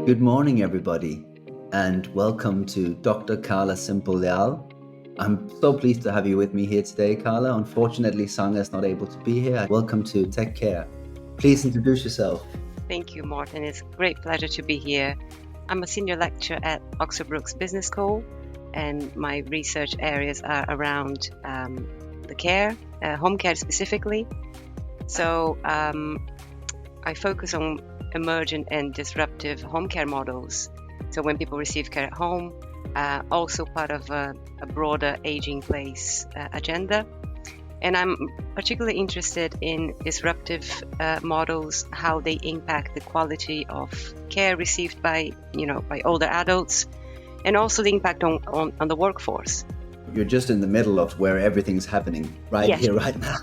Good morning, everybody, and welcome to Dr. Karla Zimpel-Leal. I'm so pleased to have you with me here today, Karla. Unfortunately, Sanga is not able to be here. Welcome to Tech Care. Please introduce yourself. Thank you, Martin. It's a great pleasure to be here. I'm a senior lecturer at Oxford Brookes Business School, and my research areas are around the care, home care specifically. So I focus on emergent and disruptive home care models. So when people receive care at home, also part of a broader aging place agenda. And I'm particularly interested in disruptive models, how they impact the quality of care received by older adults, and also the impact on the workforce. You're just in the middle of where everything's happening right Yes. here, right now.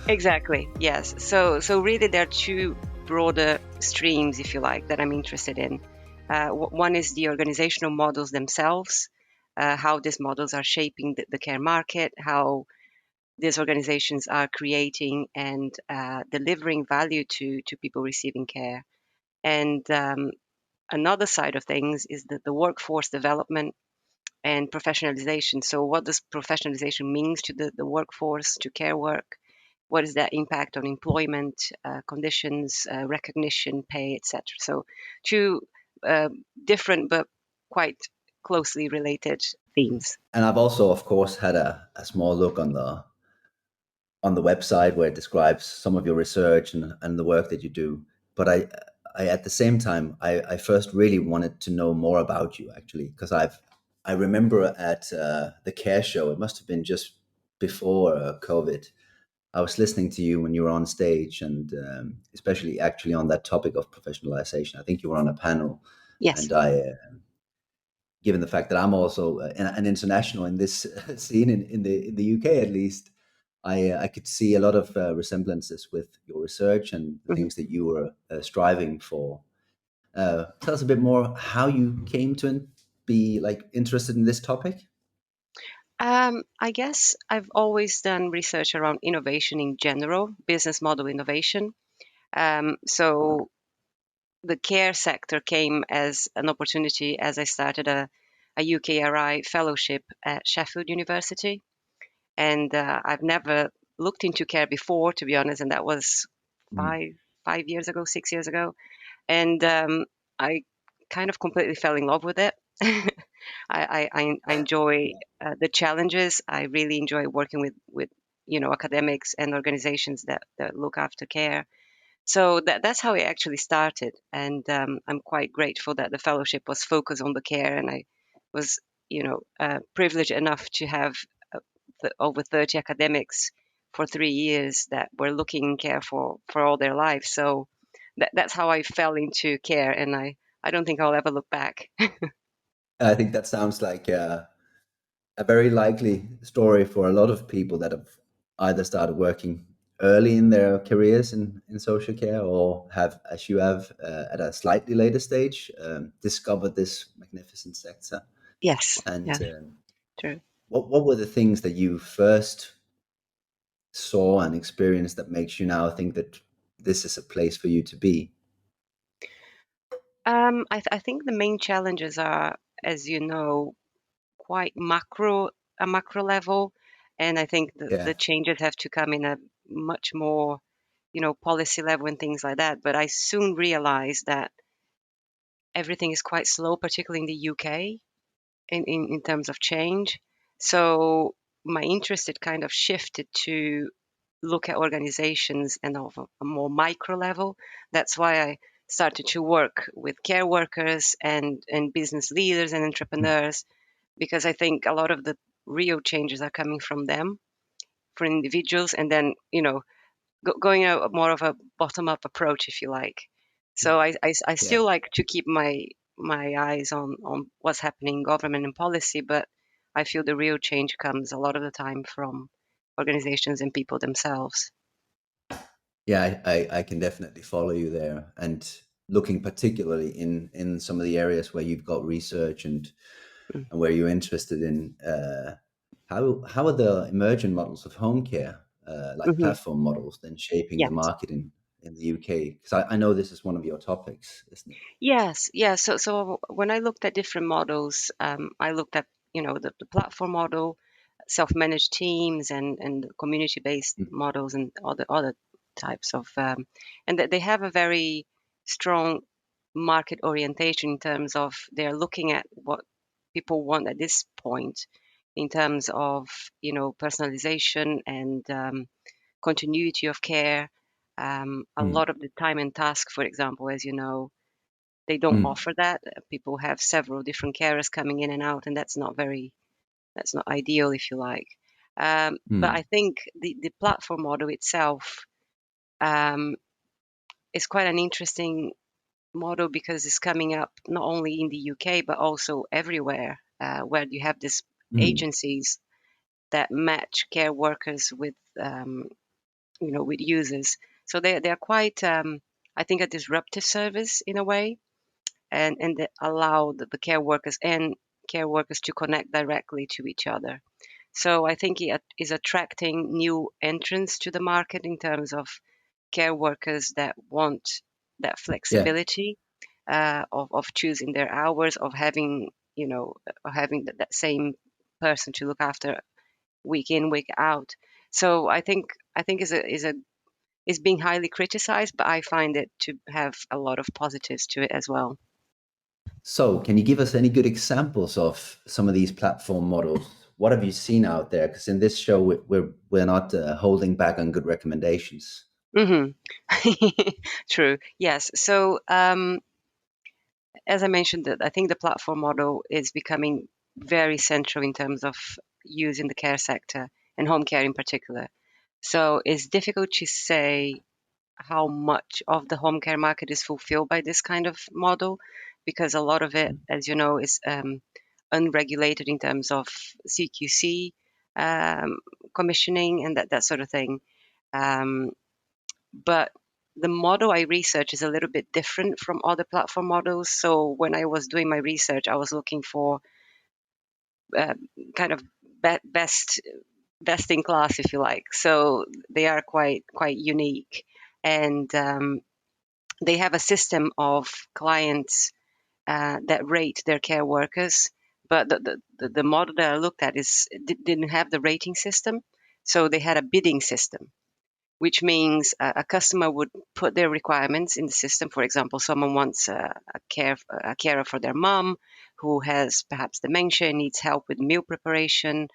Exactly, yes. So really there are two broader streams, if you like, that I'm interested in. One is the organizational models themselves, how these models are shaping the care market, how these organizations are creating and delivering value to people receiving care. And another side of things is the workforce development and professionalization. So what does professionalization means to the workforce, to care work? What is that impact on employment conditions, recognition, pay, etc.? So two different but quite closely related themes. And I've also, of course, had a small look on the website where it describes some of your research and the work that you do. But I at the same time, I first really wanted to know more about you, actually, because I remember at the Care Show, it must have been just before COVID. I was listening to you when you were on stage, and especially actually on that topic of professionalization. I think you were on a panel, Yes. and given the fact that I'm also an international in this scene in the UK at least, I could see a lot of resemblances with your research and the things that you were striving for. Tell us a bit more how you came to be interested in this topic. I guess I've always done research around innovation in general, business model innovation. So the care sector came as an opportunity as I started a UKRI fellowship at Sheffield University. And I've never looked into care before, to be honest, and that was five years ago, 6 years ago. And I kind of completely fell in love with it. I enjoy the challenges. I really enjoy working with academics and organizations that look after care. So that's how it actually started, and I'm quite grateful that the fellowship was focused on the care, and I was privileged enough to have over 30 academics for 3 years that were looking in care for all their lives. So that's how I fell into care, and I don't think I'll ever look back. I think that sounds like a very likely story for a lot of people that have either started working early in their careers in social care or have, as you have, at a slightly later stage, discovered this magnificent sector. Yes, And yeah, true. what were the things that you first saw and experienced that makes you now think that this is a place for you to be? I think the main challenges are, as you know, quite a macro level, and I think the Yeah. changes have to come in a much more, policy level and things like that. But I soon realized that everything is quite slow, particularly in the UK, in terms of change. So my interest had kind of shifted to look at organizations and of a more micro level. That's why I started to work with care workers and business leaders and entrepreneurs, because I think a lot of the real changes are coming from them, for individuals, and then going a more of a bottom up approach, if you like. So I Yeah. still like to keep my eyes on what's happening in government and policy, but I feel the real change comes a lot of the time from organizations and people themselves. Yeah, I can definitely follow you there. And looking particularly in some of the areas where you've got research Mm. and where you're interested in how are the emergent models of home care, like Hmm. platform models, then shaping the Yes. market in the UK? Because I know this is one of your topics, isn't it? Yes, yes. So when I looked at different models, I looked at, the platform model, self-managed teams, and community-based Mm, models, and other types of, and that they have a very strong market orientation in terms of they're looking at what people want at this point in terms of, personalization and continuity of care. A mm, lot of the time and task, for example, as you know, they don't mm, offer that. People have several different carers coming in and out, and that's not ideal, if you like. But I mm, think the platform model itself um, is quite an interesting model because it's coming up not only in the UK but also everywhere, where you have these mm. agencies that match care workers with with users. So they're quite, I think, a disruptive service in a way, and that allow the care workers to connect directly to each other. So I think it is attracting new entrants to the market in terms of care workers that want that Yeah. flexibility, of choosing their hours, of having, of having that same person to look after week in, week out. So I think is being highly criticized, but I find it to have a lot of positives to it as well. So, can you give us any good examples of some of these platform models? What have you seen out there? Because in this show, we're not holding back on good recommendations. Hmm. True. Yes. So, as I mentioned, that I think the platform model is becoming very central in terms of use in the care sector and home care in particular. So it's difficult to say how much of the home care market is fulfilled by this kind of model, because a lot of it, as you know, is unregulated in terms of CQC, um, commissioning, and that sort of thing. Um, but the model I research is a little bit different from other platform models. So when I was doing my research, I was looking for uh, kind of best in class, if you like. So they are quite unique, and they have a system of clients that rate their care workers. But the model that I looked at didn't have the rating system, so they had a bidding system, which means a customer would put their requirements in the system. For example, someone wants a carer for their mom who has perhaps dementia and needs help with meal preparation,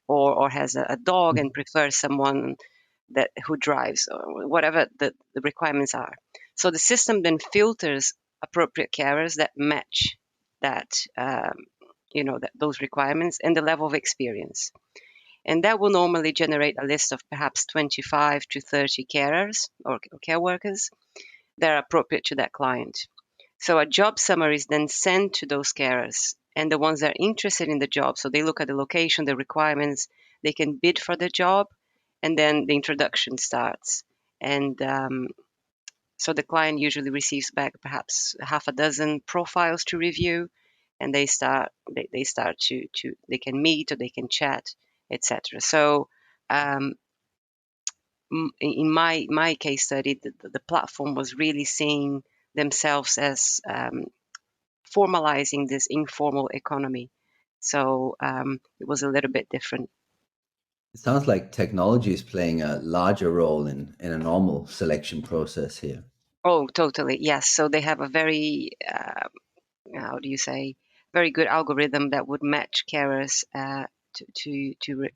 or has a dog and prefers someone that who drives, or whatever the requirements are. So the system then filters appropriate carers that match that those requirements and the level of experience. And that will normally generate a list of perhaps 25 to 30 carers or care workers that are appropriate to that client. So a job summary is then sent to those carers, and the ones that are interested in the job, so they look at the location, the requirements, they can bid for the job, and then the introduction starts. And so the client usually receives back perhaps half a dozen profiles to review, and they start to they can meet or they can chat, etc. So um, in my case study, the platform was really seeing themselves as formalizing this informal economy. So it was a little bit different. It sounds like technology is playing a larger role in a normal selection process here. Oh, totally. Yes. So they have a very, how do you say, very good algorithm that would match carers to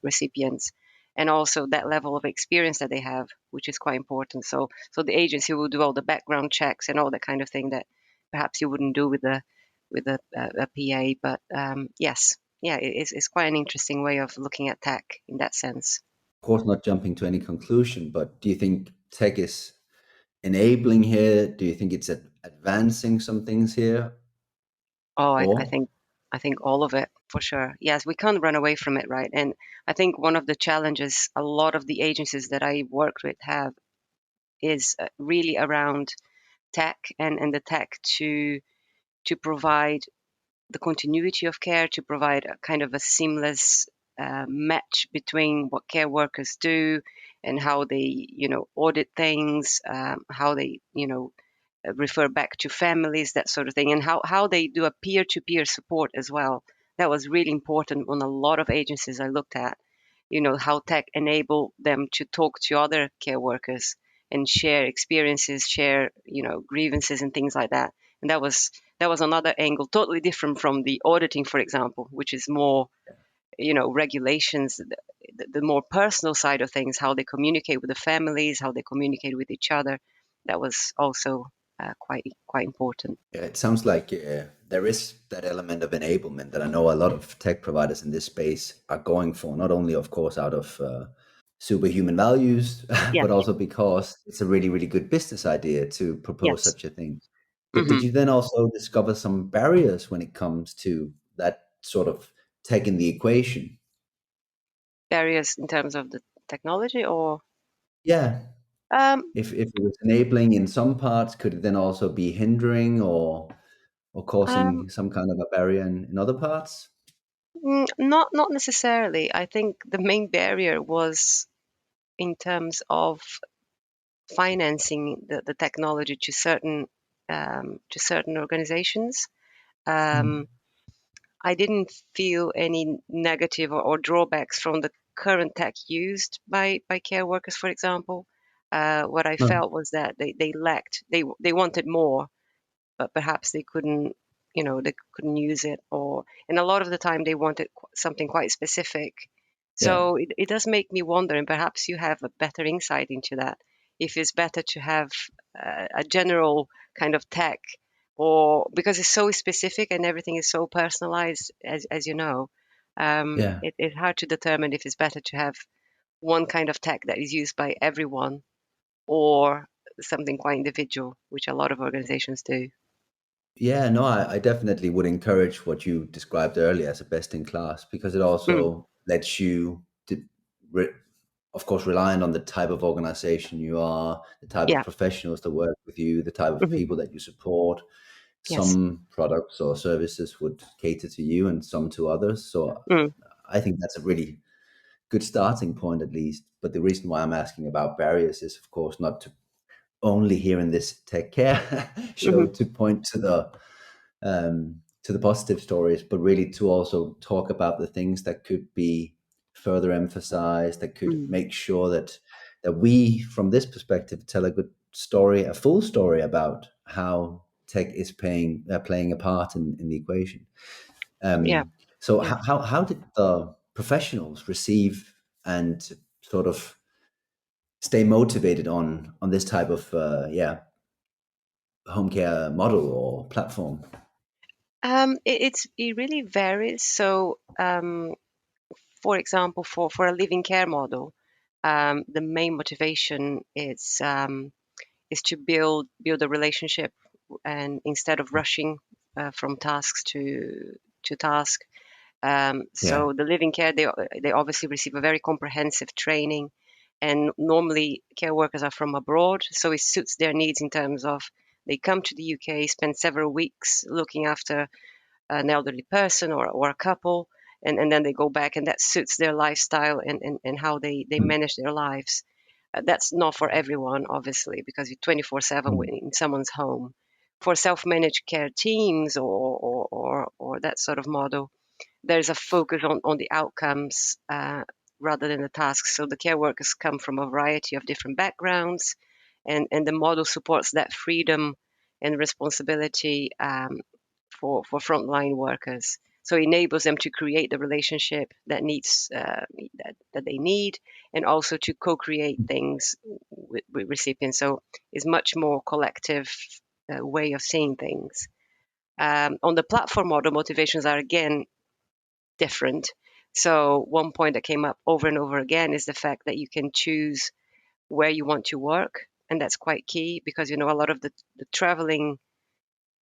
recipients, and also that level of experience that they have, which is quite important. So the agency will do all the background checks and all that kind of thing that perhaps you wouldn't do with a PA. But yes, yeah, it's quite an interesting way of looking at tech in that sense. Of course, not jumping to any conclusion, but do you think tech is enabling here? Do you think it's advancing some things here? Oh, I Or think all of it for sure. Yes, we can't run away from it, right? And I think one of the challenges a lot of the agencies that I worked with have is really around tech, and the tech to provide the continuity of care, to provide a kind of a seamless match between what care workers do and how they, audit things, how they, refer back to families, that sort of thing, and how they do a peer-to-peer support as well. That was really important on a lot of agencies I looked at. How tech enabled them to talk to other care workers and share experiences, share, grievances and things like that. And that was another angle, totally different from the auditing, for example, which is more, regulations, the more personal side of things, how they communicate with the families, how they communicate with each other. That was also quite important. Yeah, it sounds like there is that element of enablement that I know a lot of tech providers in this space are going for, not only, of course, out of superhuman values, Yes, but also because it's a really, really good business idea to propose yes. such a thing. But did Hmm. you then also discover some barriers when it comes to that sort of tech in the equation? Barriers in terms of the technology, or Yeah, um, if it was enabling in some parts, could it then also be hindering or um, causing some kind of a barrier in other parts? not necessarily. I think the main barrier was in terms of financing the technology to certain organizations. Mm. Um, I didn't feel any negative or drawbacks from the current tech used by care workers, for example. What I No. felt was that they lacked, they wanted more, but perhaps they couldn't use it, and a lot of the time they wanted something quite specific. Yeah. So it does make me wonder, and perhaps you have a better insight into that, if it's better to have a general kind of tech, or because it's so specific and everything is so personalized, as you know. Yeah. It's hard to determine if it's better to have one kind of tech that is used by everyone, or something quite individual, which a lot of organizations do. Yeah, no, I definitely would encourage what you described earlier as a best in class because it Mm, also lets you, re, of course, relying on the type of organization you are, the type of yeah. professionals that work with you, the type of Hmm. people that you support. Yes. Some products or services would cater to you and some to others. So Mm, I think that's a really good starting point, at least. But the reason why I'm asking about barriers is, of course, not to only here in this tech care show hmm to point to the positive stories, but really to also talk about the things that could be further emphasized, that could mm, make sure that we, from this perspective, tell a good story, a full story about how tech is playing a part in the equation. yeah. So Yeah. how did the professionals receive and sort of stay motivated on this type of home care model or platform? It really varies. So, for example, for a living care model, the main motivation is to build a relationship, and instead of rushing from tasks to task. Yeah. So the living care, they obviously receive a very comprehensive training, and normally care workers are from abroad, so it suits their needs in terms of they come to the UK, spend several weeks looking after an elderly person or a couple, and then they go back, and that suits their lifestyle and how they Mm, manage their lives. That's not for everyone, obviously, because you're 24/7 mm, in someone's home. For self-managed care teams, or that sort of model, there's a focus on the outcomes rather than the tasks. So the care workers come from a variety of different backgrounds, and the model supports that freedom and responsibility for frontline workers. So it enables them to create the relationship that they need, and also to co-create things with recipients. So it's much more collective way of seeing things. On the platform model, motivations are again different. So one point that came up over and over again is the fact that you can choose where you want to work, and that's quite key, because a lot of the traveling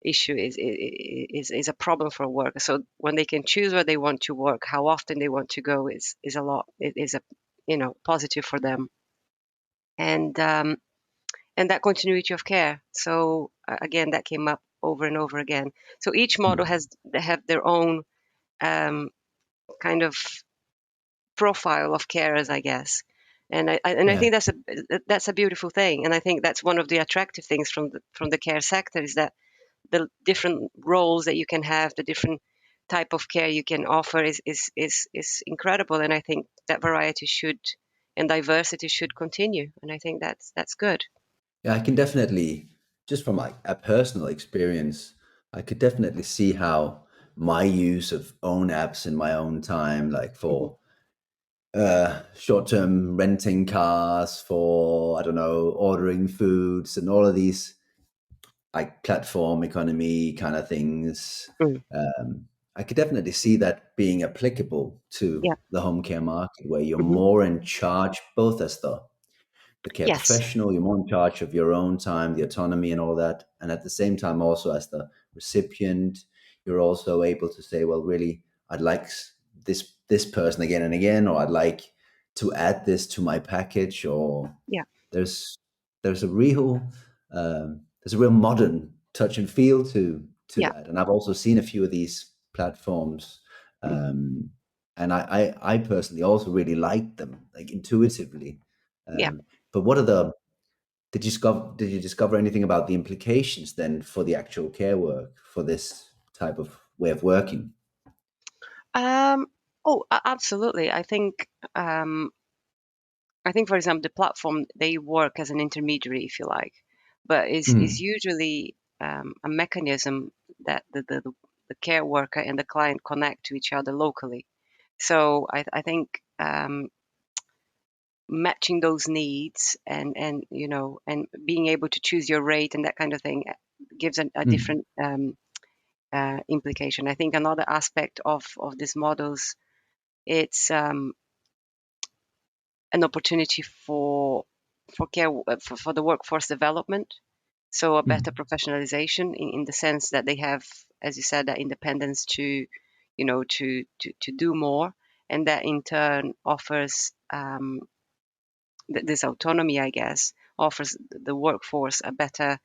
issue is a problem for workers. So when they can choose where they want to work, how often they want to go, is a lot. It is a positive for them, and that continuity of care. So again, that came up over and over again. So each model mm. has they have their own um, kind of profile of carers, I guess. And I Yeah. think that's a beautiful thing, and I think that's one of the attractive things from the care sector, is that the different roles that you can have, the different type of care you can offer is incredible, and I think that variety should and diversity should continue, and I think that's good. Yeah, I can definitely, just from like a personal experience, I could definitely see how my use of own apps in my own time, like Hmm. for short-term renting cars, for I don't know, ordering foods, and all of these like platform economy kind of things. Mm. I could definitely see that being applicable to Yeah. the home care market, where you're Hmm. more in charge, both as the care Yes. professional, you're more in charge of your own time, the autonomy, and all that. And at the same time, also as the recipient, you're also able to say, well, really, I'd like this person again and again, or I'd like to add this to my package, or Yeah. there's there's a real there's a real modern touch and feel to Yeah. that. And I've also seen a few of these platforms. Hmm. Um, and I personally also really like them, like intuitively. Yeah. Um, but what are the did you discover anything about the implications then for the actual care work for this type of way of working? um Absolutely. I think, for example, the platform, they work as an intermediary, if you like, but is Mm, usually a mechanism that the care worker and the client connect to each other locally. So I think matching those needs and being able to choose your rate and that kind of thing gives a mm, different implication. I think another aspect of these models, it's an opportunity for the workforce development. So a better mm, professionalization in the sense that they have, as you said, that independence to do more, and that in turn offers this autonomy, I guess, offers the workforce a better,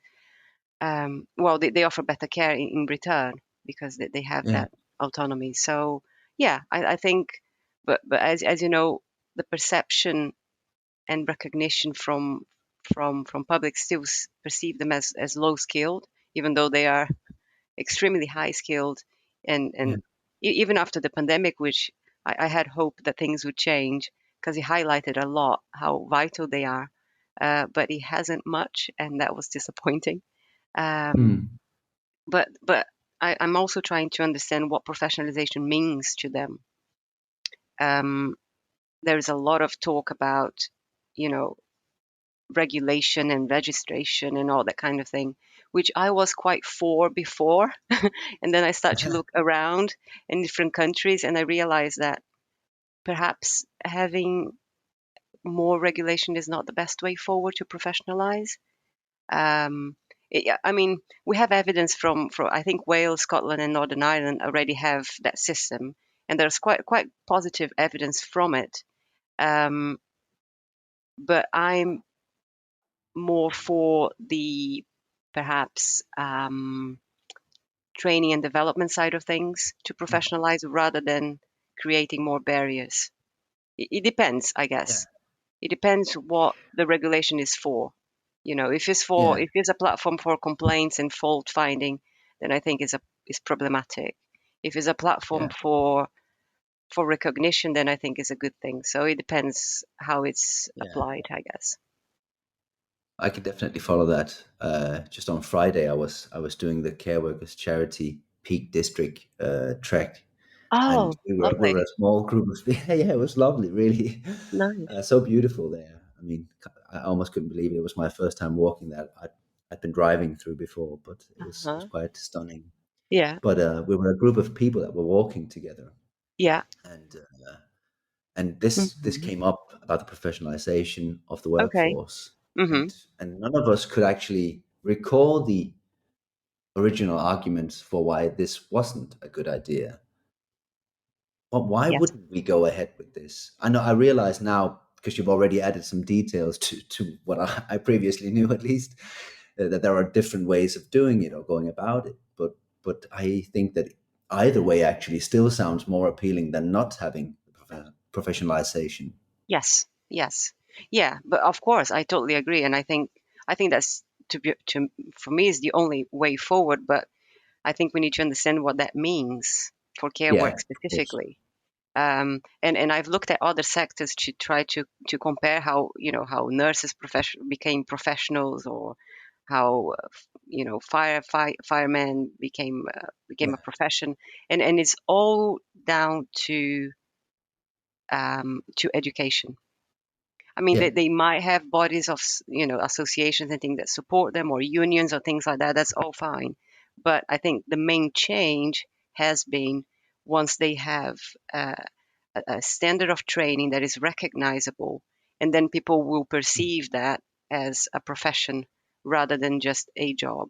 well, they offer better care in return because they have yeah, that autonomy. So yeah, I think, but as you know, the perception and recognition from public still perceive them as low skilled, even though they are extremely high skilled. And yeah, even after the pandemic, which I had hope that things would change, because he highlighted a lot how vital they are, but it hasn't much, and that was disappointing. um, mm, but I'm also trying to understand what professionalization means to them. um, there's a lot of talk about, you know regulation and registration and all that kind of thing, which I was quite for before. And then I start to look around in different countries, and I realize that perhaps having more regulation is not the best way forward to professionalize. Um, I mean, we have evidence from I think Wales, Scotland, and Northern Ireland already have that system, and there's quite positive evidence from it. Um, but I'm more for the perhaps training and development side of things to professionalize rather than creating more barriers. It depends, I yeah, guess. It depends what the regulation is for. yeah, If it's a platform for complaints and fault finding, then I think it's problematic. If it's a platform yeah, for recognition, then I think it's a good thing. So it depends how it's yeah. applied, I guess. I could definitely follow that. Just on Friday, I was doing the Care Workers Charity Peak District trek, and Oh, we were lovely. a small group of yeah, yeah, it was lovely, really, Nice. so beautiful there. I mean, I almost couldn't believe it. It was my first time walking that. I'd been driving through before, but it was Uh-huh. quite stunning. Yeah. But we were a group of people that were walking together, Yeah. and this Hmm. came up about the professionalization of the Okay. workforce, Hmm. and none of us could actually recall the original arguments for why this wasn't a good idea. But why Yes. wouldn't we go ahead with this? I know, I realize now, because you've already added some details to what I previously knew, at least, that there are different ways of doing it or going about it. But I think that either way actually still sounds more appealing than not having professionalization. Yes. Yes. Yeah, but of course, I totally agree, and I think that's to for me is the only way forward. But I think we need to understand what that means for care Yeah, work of course. specifically. And I've looked at other sectors to try to compare how how nurses became professionals, or how firemen became a Yeah, profession, and it's all down to education. I mean, yeah, they might have bodies of associations and things that support them, or unions or things like that. That's all fine, but I think the main change has been once they have uh, a standard of training that is recognizable, and then people will perceive that as a profession rather than just a job.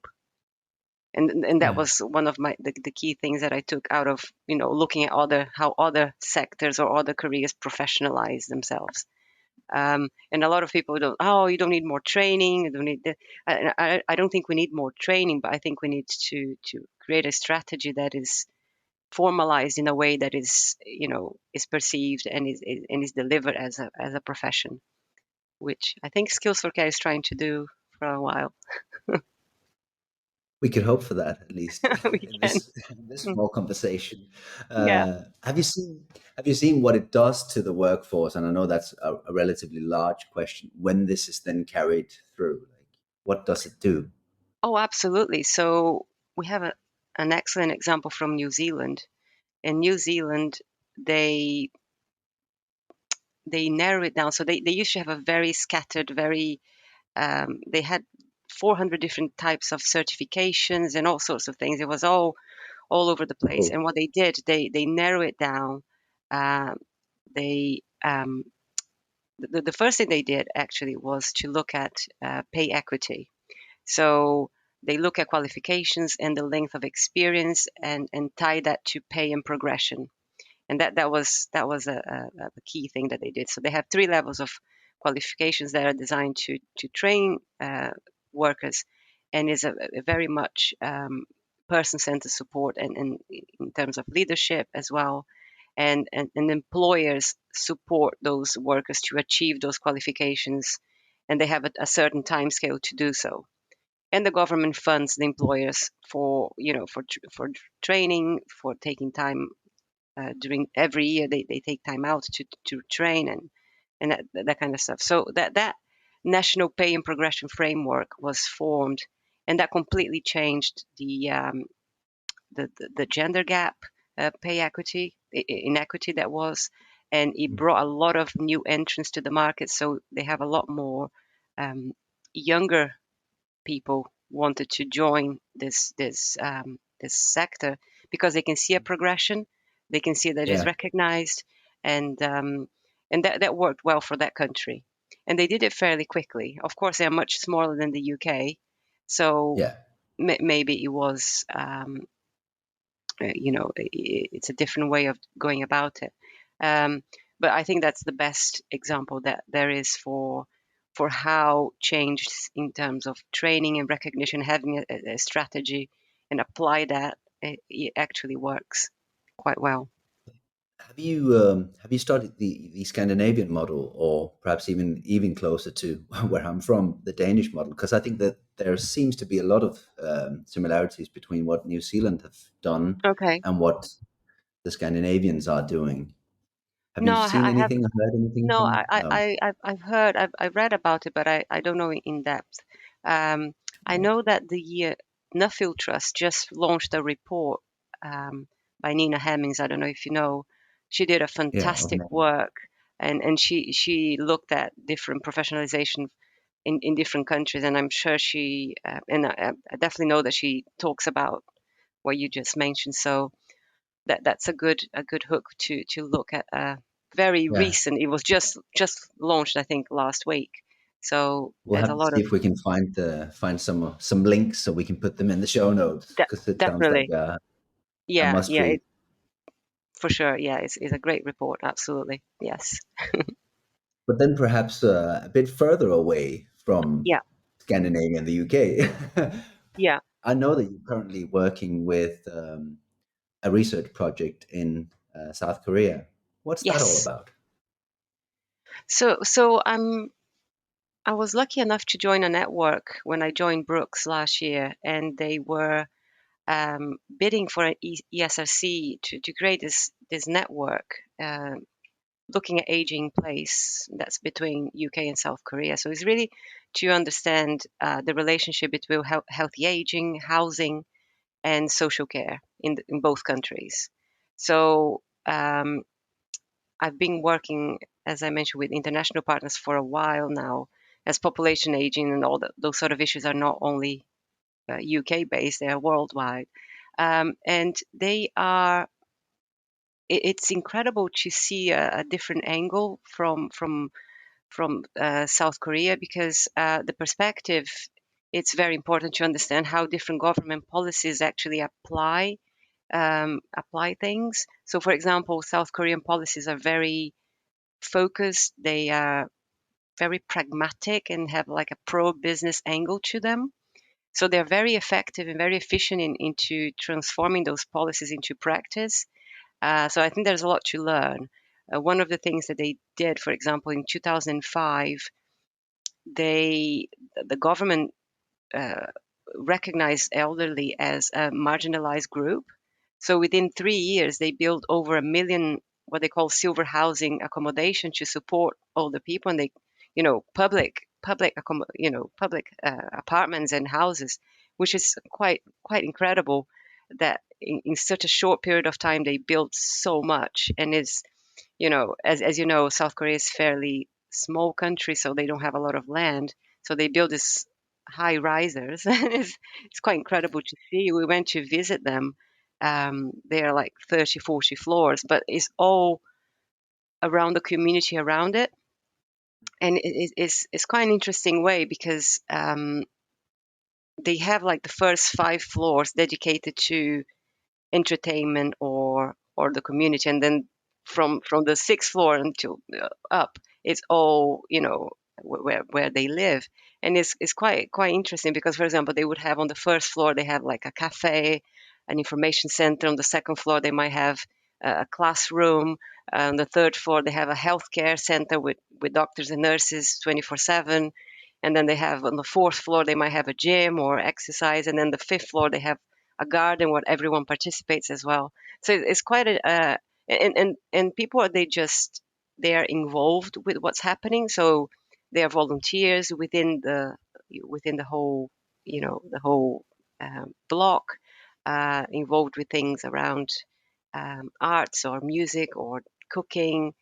And that yeah. was one of the key things that I took out of looking at other how other sectors or other careers professionalize themselves. And a lot of people don't. Oh, you don't need more training. You don't need. I don't think we need more training, but I think we need to create a strategy that is formalized in a way that is perceived and is delivered as a profession, which I think Skills for Care is trying to do for a while. We could hope for that at least We in can. this small conversation. Yeah. Have you seen what it does to the workforce? And I know that's a relatively large question. When this is then carried through, like, what does it do? Oh, absolutely. So we have an excellent example from New Zealand. In New Zealand, they they narrow it down. So they used to have a very scattered, they had 400 different types of certifications and all sorts of things. It was all over the place. Oh, And what they did, they narrow it down. Um, they the first thing they did actually was to look at pay equity. So they look at qualifications and the length of experience, and tie that to pay and progression. And that was a key thing that they did. So they have three levels of qualifications that are designed to train workers, and is a very much person-centered support, and in terms of leadership as well. And employers support those workers to achieve those qualifications, and they have a certain time scale to do so. And the government funds the employers for training, for taking time during every year. They take time out to train, and that kind of stuff. So that national pay and progression framework was formed, and that completely changed the gender gap, pay equity, inequity that was, and it brought a lot of new entrants to the market. So they have a lot more um, younger people wanted to join this sector, because they can see a progression, they can see that it's yeah, recognized, and that worked well for that country, and they did it fairly quickly. Of course, they are much smaller than the UK, so yeah. maybe it was it's a different way of going about it. Um, but I think that's the best example that there is for how change in terms of training and recognition, having a strategy and apply that, it actually works quite well. Have you studied the Scandinavian model, or perhaps even closer to where I'm from, the Danish model? Because I think that there seems to be a lot of similarities between what New Zealand have done Okay. and what the Scandinavians are doing. Have No, you seen I have. anything or heard anything No, from? No. I've heard, I've read about it, but I don't know in depth. Um, I No. know that the Nuffield Trust just launched a report by Nina Hemmings. I don't know if you know. She did a Yeah. Of fantastic no. work, and she looked at different professionalization in different countries, and I'm sure and I definitely know that she talks about what you just mentioned. So that's a good hook to look at. Very Yeah. recent. It was just launched, I think, last week. So We'll there's have a to lot see of if we can find some links so we can put them in the show notes, because it sounds like definitely. a Yeah, must yeah, read. for sure. Yeah, it's a great report. Absolutely, yes. But then perhaps a bit further away from Yeah, Scandinavia and the UK. yeah, I know that you're currently working with a research project in South Korea. What's that all yes. about? I was lucky enough to join a network when I joined Brooks last year, and they were bidding for an ESRC to create this network, looking at aging in place that's between UK and South Korea. So it's really to understand the relationship between healthy aging, housing, and social care in both countries. So I've been working, as I mentioned, with international partners for a while now, as population aging and those sort of issues are not only UK based; they are worldwide, and they are. It's incredible to see a different angle from South Korea, because the perspective, it's very important to understand how different government policies actually apply things. So, for example, South Korean policies are very focused. They are very pragmatic and have like a pro-business angle to them. So they're very effective and very efficient into transforming those policies into practice. So I think there's a lot to learn. One of the things that they did, for example, in 2005, the government uh, recognized elderly as a marginalized group. So within 3 years, they built over 1 million what they call silver housing accommodation to support older people, and they, public apartments and houses, which is quite incredible that in such a short period of time they built so much. And is as you know, South Korea is fairly small country, so they don't have a lot of land. So they build this high risers. It's quite incredible to see. We went to visit them. They are like 30, 40 floors, but it's all around the community around it. And it's quite an interesting way, because they have like the first 5 floors dedicated to entertainment or the community, and then from the 6th floor until up, it's all where they live. And it's quite interesting, because for example, they would have on the first floor, they have like a cafe, an information center. On the second floor they might have a classroom. On the third floor they have a healthcare center with doctors and nurses 24/7. And then they have on the fourth floor they might have a gym or exercise. And then the fifth floor they have a garden where everyone participates as well. So it's quite a and people they are involved with what's happening. So they are volunteers within the whole the whole block, involved with things around arts or music or cooking.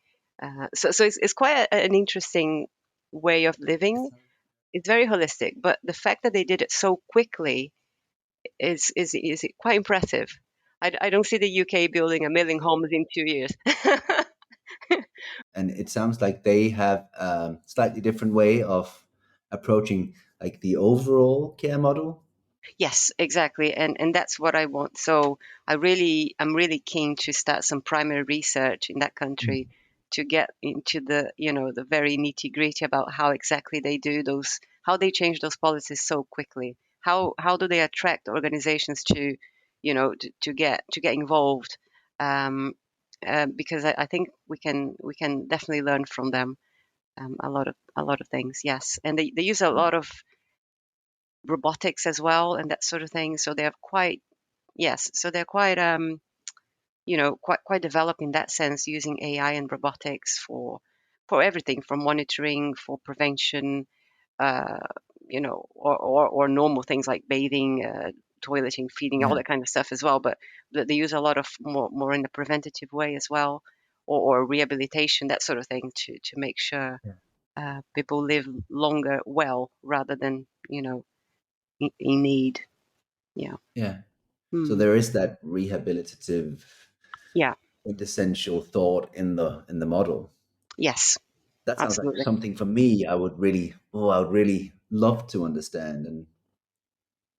So it's quite an interesting way of living. It's very holistic, but the fact that they did it so quickly is quite impressive. I don't see the UK building 1 million homes in 2 years. And it sounds like they have a slightly different way of approaching like the overall care model. Yes, exactly, and that's what I want. So I'm really keen to start some primary research in that country to get into the very nitty gritty about how exactly they do those, how they change those policies so quickly. How do they attract organizations to get involved? Um, because I think we can definitely learn from them a lot of things. Yes, and they use a lot of robotics as well and that sort of thing. So they're quite yes, so they're quite developed in that sense, using AI and robotics for everything from monitoring, for prevention, uh, or normal things like bathing, toileting, feeding, all Yeah, that kind of stuff as well. But they use a lot of more in a preventative way as well, or rehabilitation, that sort of thing, to make sure yeah, people live longer well rather than in need. Yeah. yeah. So Hmm. there is that rehabilitative, Yeah. quintessential thought in the model. Yes. That sounds like Absolutely. something for me. I would really love to understand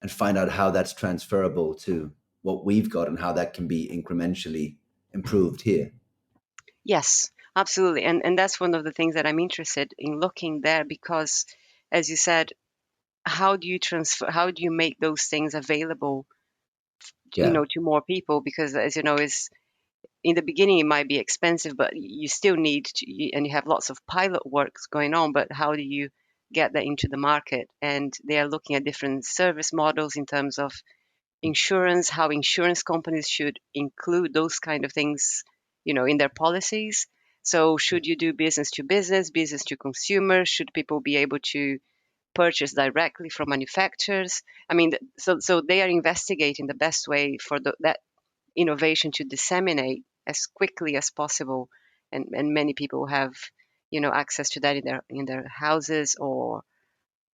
and find out how that's transferable to what we've got and how that can be incrementally improved here. Yes. Absolutely. And that's one of the things that I'm interested in looking there, because, as you said, how do you make those things available, Yeah, to more people? Because, as you know, is in the beginning it might be expensive, but you still need to, and you have lots of pilot works going on, but how do you get that into the market? And they are looking at different service models in terms of insurance, how insurance companies should include those kind of things, in their policies. So should you do business to business, business to consumer? Should people be able to purchase directly from manufacturers? I mean, so they are investigating the best way for that innovation to disseminate as quickly as possible, and many people have access to that in their houses, or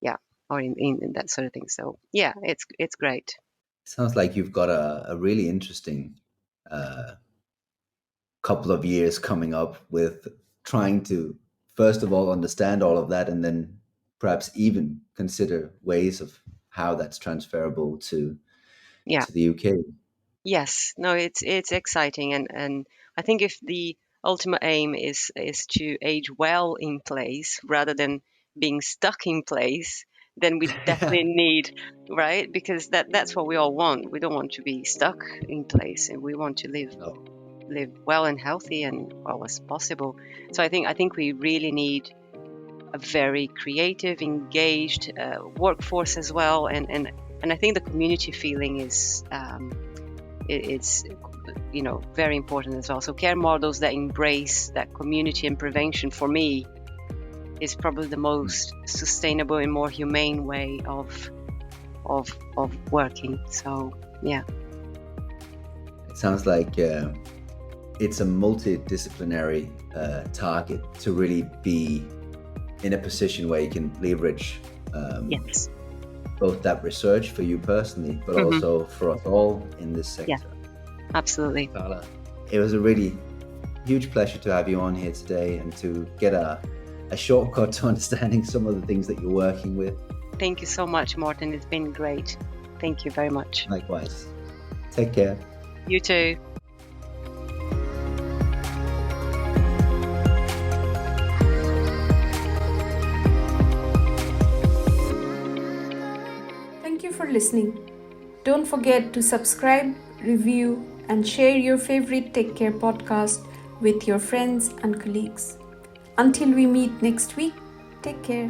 yeah, or in that sort of thing. So yeah, it's great. Sounds like you've got a really interesting uh, couple of years coming up with trying to, first of all, understand all of that, and then perhaps even consider ways of how that's transferable Yeah. to the UK. Yes, no, it's exciting, and I think if the ultimate aim is to age well in place rather than being stuck in place, then we definitely need, right? Because that's what we all want. We don't want to be stuck in place, and we want to No. live well and healthy and well as possible. So I think we really need a very creative, engaged workforce as well, and I think the community feeling is. It's very important as well. So care models that embrace that community and prevention, for me, is probably the most sustainable and more humane way of working. So yeah. It sounds like it's a multidisciplinary target to really be in a position where you can leverage Yes. both that research for you personally, but Hmm. also for us all in this Yeah, sector. absolutely. Karla, it was a really huge pleasure to have you on here today and to get a shortcut to understanding some of the things that you're working with. Thank you so much, Morten. It's been great. Thank you very much. Likewise. Take care. You too. Thank you for listening. Don't forget to subscribe, review, and share your favorite Take Care podcast with your friends and colleagues. Until we meet next week, take care.